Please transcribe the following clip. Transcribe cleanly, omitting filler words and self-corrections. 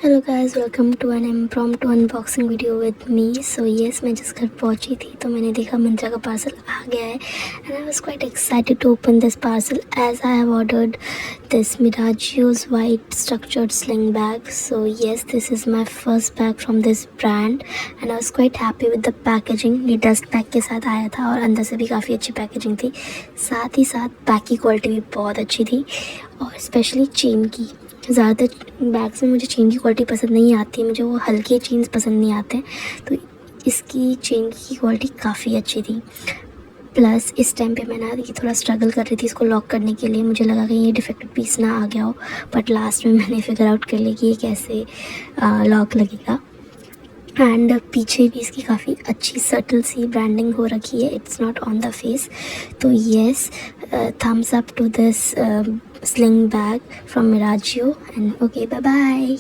Hello guys, welcome to an impromptu unboxing video with me. So yes, मैं जिस घर पहुंची थी तो मैंने देखा मिंत्रा का पार्सल आ गया है and I was quite excited to open this parcel as I have ordered this Miraggio's white structured sling bag. So yes, this is my first bag from this brand and I was quite happy with the packaging. ये dust pack के साथ आया था और अंदर से भी काफ़ी अच्छी पैकेजिंग थी। साथ ही साथ बैग की क्वालिटी भी बहुत अच्छी थी और स्पेशली चेन की। ज़्यादातर बैग्स में मुझे चेन की क्वालिटी पसंद नहीं आती, मुझे वो हल्के चेन्स पसंद नहीं आते, तो इसकी चेन की क्वालिटी काफ़ी अच्छी थी। प्लस इस टाइम पे मैं ना ये थोड़ा स्ट्रगल कर रही थी इसको लॉक करने के लिए। मुझे लगा कि ये डिफेक्टेड पीस ना आ गया हो, बट लास्ट में मैंने फिगर आउट कर लिया कि ये कैसे लॉक लगेगा। एंड पीछे भी इसकी काफ़ी अच्छी सटल सी ब्रांडिंग हो रखी है, it's not on the face. तो yes, thumbs up to this sling bag from Miraggio and okay, bye bye.